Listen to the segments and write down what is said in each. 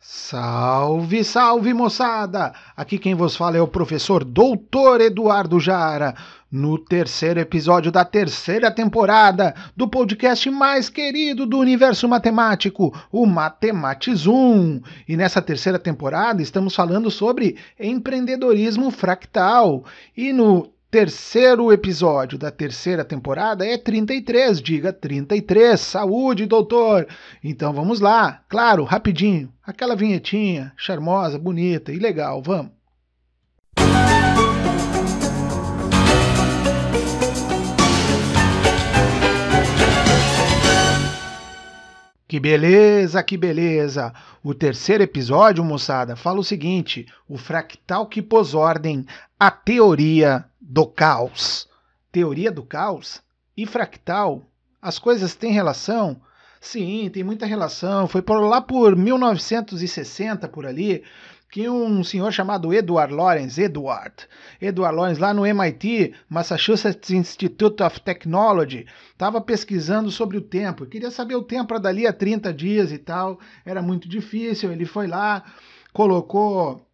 Salve, salve moçada! Aqui quem vos fala é o professor Doutor Eduardo Jara, no terceiro episódio da terceira temporada do podcast mais querido do universo matemático, o Matematizum. E nessa terceira temporada estamos falando sobre empreendedorismo fractal. E no terceiro episódio da terceira temporada é 33, diga 33, saúde, doutor! Então vamos lá, claro, rapidinho, aquela vinhetinha charmosa, bonita e legal, vamos! Que beleza, que beleza! O terceiro episódio, moçada, fala o seguinte: o fractal que pôs ordem, a teoria do caos. Teoria do caos e fractal, as coisas têm relação? Sim, tem muita relação. Foi lá por 1960, por ali, que um senhor chamado Edward Lorenz, lá no MIT, Massachusetts Institute of Technology, estava pesquisando sobre o tempo. Queria saber o tempo para dali a 30 dias e tal. Era muito difícil. Ele foi lá, colocou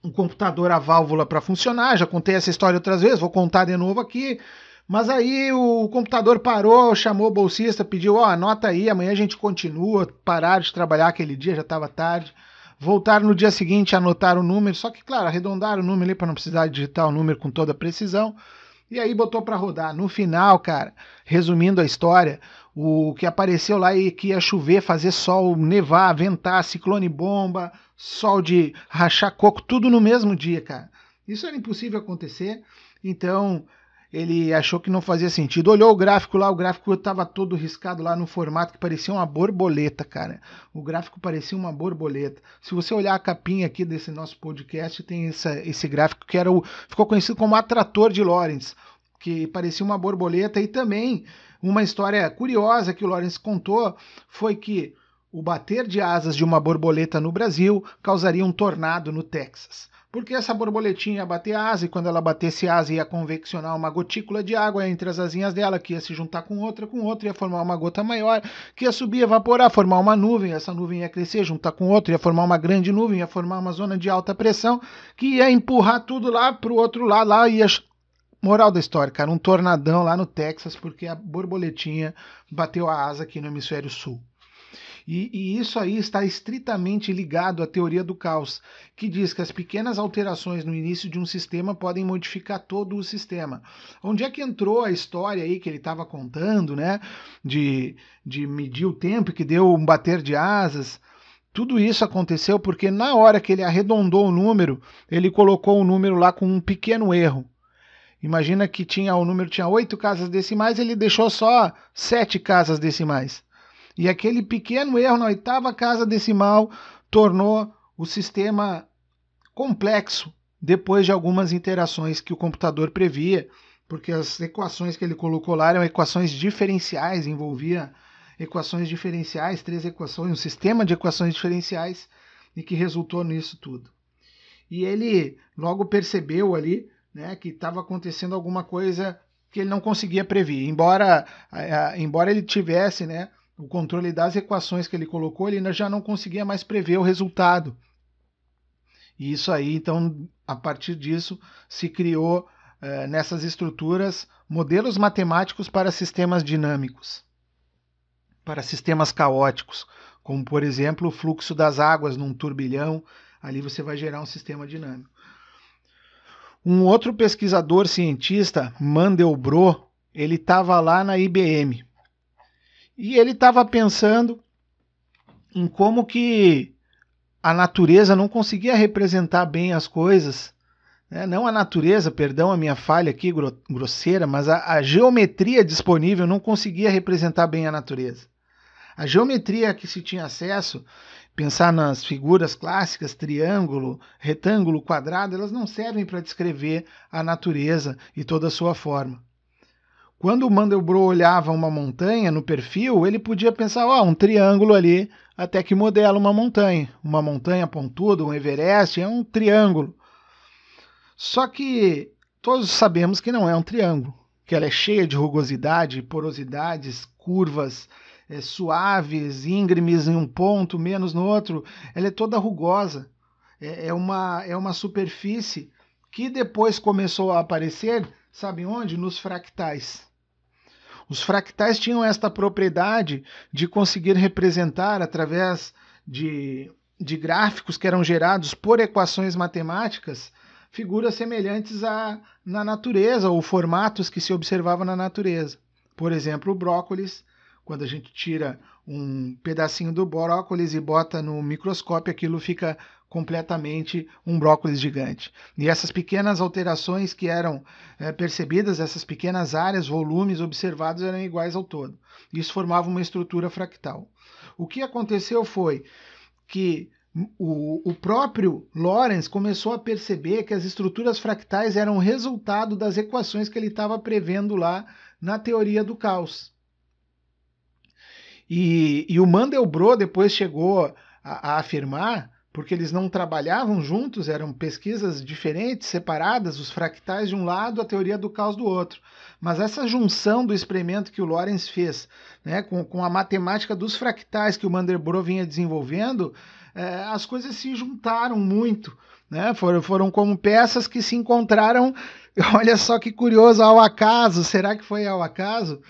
um computador a válvula para funcionar. Já contei essa história outras vezes, vou contar de novo aqui. Mas aí o computador parou, chamou o bolsista, pediu, anota aí, amanhã a gente continua. Pararam de trabalhar aquele dia, já estava tarde. Voltaram no dia seguinte a anotar o número, só que, claro, arredondaram o número ali para não precisar digitar o número com toda a precisão. E aí botou para rodar. No final, cara, resumindo a história, o que apareceu lá é que ia chover, fazer sol, nevar, ventar, ciclone bomba, sol de rachar coco, tudo no mesmo dia, cara. Isso era impossível acontecer, então ele achou que não fazia sentido. Olhou o gráfico lá, o gráfico estava todo riscado lá no formato que parecia uma borboleta, cara. O gráfico parecia uma borboleta. Se você olhar a capinha aqui desse nosso podcast, tem esse gráfico que ficou conhecido como atrator de Lorenz, que parecia uma borboleta. E também uma história curiosa que o Lorenz contou foi que o bater de asas de uma borboleta no Brasil causaria um tornado no Texas. Porque essa borboletinha ia bater asa, e quando ela batesse asa ia conveccionar uma gotícula de água entre as asinhas dela, que ia se juntar com outra, ia formar uma gota maior, que ia subir, evaporar, formar uma nuvem, essa nuvem ia crescer, juntar com outra, ia formar uma grande nuvem, ia formar uma zona de alta pressão, que ia empurrar tudo lá pro outro lado, lá ia... Moral da história, cara, um tornadão lá no Texas, porque a borboletinha bateu a asa aqui no hemisfério sul. E isso aí está estritamente ligado à teoria do caos, que diz que as pequenas alterações no início de um sistema podem modificar todo o sistema. Onde é que entrou a história aí que ele estava contando, né? De medir o tempo, que deu um bater de asas. Tudo isso aconteceu porque na hora que ele arredondou o número, ele colocou o número lá com um pequeno erro. Imagina que o número tinha 8 casas decimais, ele deixou só 7 casas decimais. E aquele pequeno erro na 8ª casa decimal tornou o sistema complexo depois de algumas interações que o computador previa, porque as equações que ele colocou lá eram equações diferenciais, envolvia equações diferenciais, 3 equações, um sistema de equações diferenciais, e que resultou nisso tudo. E ele logo percebeu ali, né, que estava acontecendo alguma coisa que ele não conseguia prever. Embora ele tivesse, né, o controle das equações que ele colocou, ele já não conseguia mais prever o resultado. E isso aí, então, a partir disso, se criou nessas estruturas modelos matemáticos para sistemas dinâmicos, para sistemas caóticos, como, por exemplo, o fluxo das águas num turbilhão. Ali você vai gerar um sistema dinâmico. Um outro pesquisador cientista, Mandelbrot, ele estava lá na IBM. E ele estava pensando em como que a natureza não conseguia representar bem as coisas. Né? Não a natureza, perdão a minha falha aqui grosseira, mas a geometria disponível não conseguia representar bem a natureza. A geometria que se tinha acesso, pensar nas figuras clássicas, triângulo, retângulo, quadrado, elas não servem para descrever a natureza e toda a sua forma. Quando o Mandelbrot olhava uma montanha no perfil, ele podia pensar, um triângulo ali, até que modela uma montanha. Uma montanha pontuda, um Everest, é um triângulo. Só que todos sabemos que não é um triângulo, que ela é cheia de rugosidade, porosidades, curvas, suaves, íngremes em um ponto, menos no outro. Ela é toda rugosa. É uma superfície que depois começou a aparecer, sabe onde? Nos fractais. Os fractais tinham esta propriedade de conseguir representar, através de gráficos que eram gerados por equações matemáticas, figuras semelhantes na natureza, ou formatos que se observavam na natureza. Por exemplo, o brócolis. Quando a gente tira um pedacinho do brócolis e bota no microscópio, aquilo fica completamente um brócolis gigante. E essas pequenas alterações que eram percebidas, essas pequenas áreas, volumes observados eram iguais ao todo. Isso formava uma estrutura fractal. O que aconteceu foi que o próprio Lorentz começou a perceber que as estruturas fractais eram resultado das equações que ele estava prevendo lá na teoria do caos. E o Mandelbrot depois chegou a afirmar, porque eles não trabalhavam juntos, eram pesquisas diferentes, separadas, os fractais de um lado, a teoria do caos do outro. Mas essa junção do experimento que o Lorentz fez, né, com a matemática dos fractais que o Mandelbrot vinha desenvolvendo, as coisas se juntaram muito, né? Foram como peças que se encontraram, olha só que curioso, ao acaso. Será que foi ao acaso?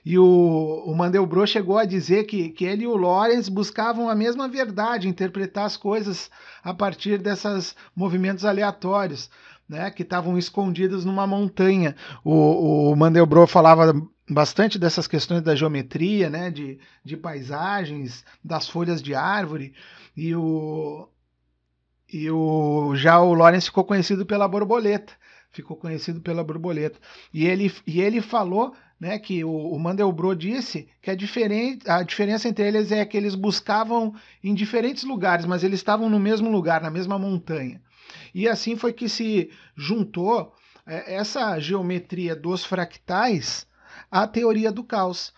E o Mandelbrot chegou a dizer que ele e o Lorentz buscavam a mesma verdade, interpretar as coisas a partir desses movimentos aleatórios, né, que estavam escondidos numa montanha. O Mandelbrot falava bastante dessas questões da geometria, né, de paisagens, das folhas de árvore, já o Lorentz ficou conhecido pela borboleta. E ele falou, né, que o Mandelbrot disse que a diferença entre eles é que eles buscavam em diferentes lugares, mas eles estavam no mesmo lugar, na mesma montanha. E assim foi que se juntou essa geometria dos fractais à teoria do caos,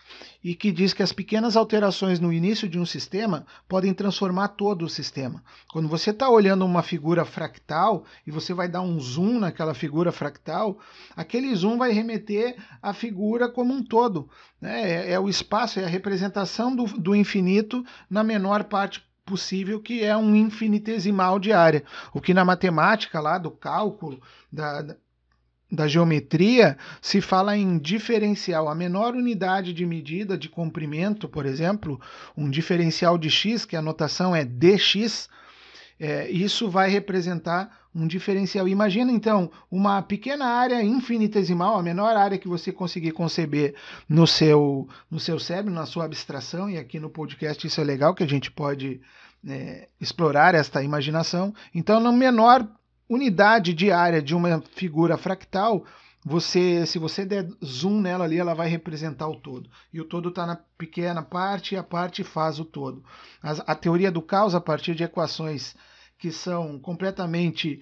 e que diz que as pequenas alterações no início de um sistema podem transformar todo o sistema. Quando você está olhando uma figura fractal e você vai dar um zoom naquela figura fractal, aquele zoom vai remeter à figura como um todo, né? É o espaço, é a representação do infinito na menor parte possível, que é um infinitesimal de área. O que na matemática lá do cálculo, da geometria, se fala em diferencial. A menor unidade de medida de comprimento, por exemplo, um diferencial de x, que a notação é dx, isso vai representar um diferencial. Imagina, então, uma pequena área infinitesimal, a menor área que você conseguir conceber no seu cérebro, na sua abstração, e aqui no podcast isso é legal, que a gente pode explorar esta imaginação. Então, na menor unidade de área de uma figura fractal, se você der zoom nela ali, ela vai representar o todo. E o todo está na pequena parte, e a parte faz o todo. A teoria do caos, a partir de equações que são completamente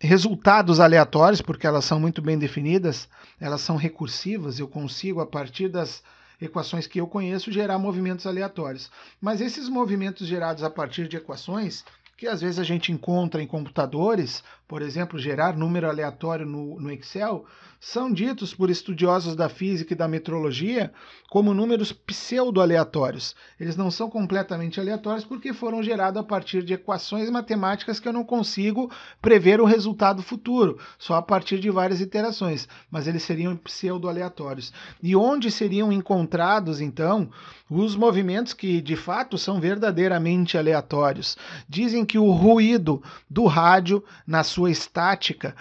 resultados aleatórios, porque elas são muito bem definidas, elas são recursivas, eu consigo, a partir das equações que eu conheço, gerar movimentos aleatórios. Mas esses movimentos gerados a partir de equações, que às vezes a gente encontra em computadores, por exemplo, gerar número aleatório no Excel, são ditos por estudiosos da física e da metrologia como números pseudo-aleatórios. Eles não são completamente aleatórios porque foram gerados a partir de equações matemáticas que eu não consigo prever o resultado futuro, só a partir de várias iterações, mas eles seriam pseudo-aleatórios. E onde seriam encontrados, então, os movimentos que de fato são verdadeiramente aleatórios? Dizem que o ruído do rádio, na sua estática,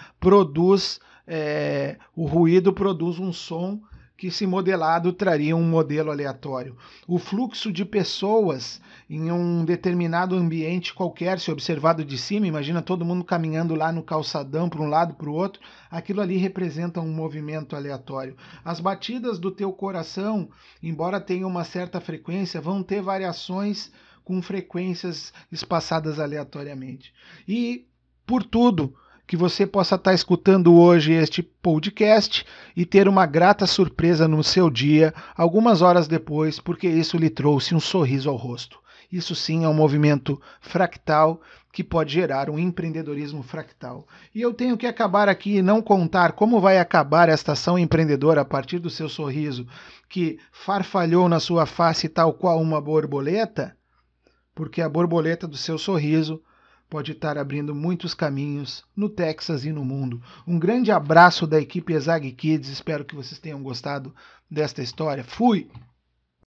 o ruído produz um som que, se modelado, traria um modelo aleatório. O fluxo de pessoas em um determinado ambiente qualquer, se observado de cima, imagina todo mundo caminhando lá no calçadão para um lado para o outro, aquilo ali representa um movimento aleatório. As batidas do teu coração, embora tenham uma certa frequência, vão ter variações com frequências espaçadas aleatoriamente. E, por tudo, que você possa estar escutando hoje este podcast e ter uma grata surpresa no seu dia, algumas horas depois, porque isso lhe trouxe um sorriso ao rosto. Isso sim é um movimento fractal que pode gerar um empreendedorismo fractal. E eu tenho que acabar aqui e não contar como vai acabar esta ação empreendedora a partir do seu sorriso, que farfalhou na sua face tal qual uma borboleta, porque a borboleta do seu sorriso pode estar abrindo muitos caminhos no Texas e no mundo. Um grande abraço da equipe Ezag Kids, espero que vocês tenham gostado desta história. Fui!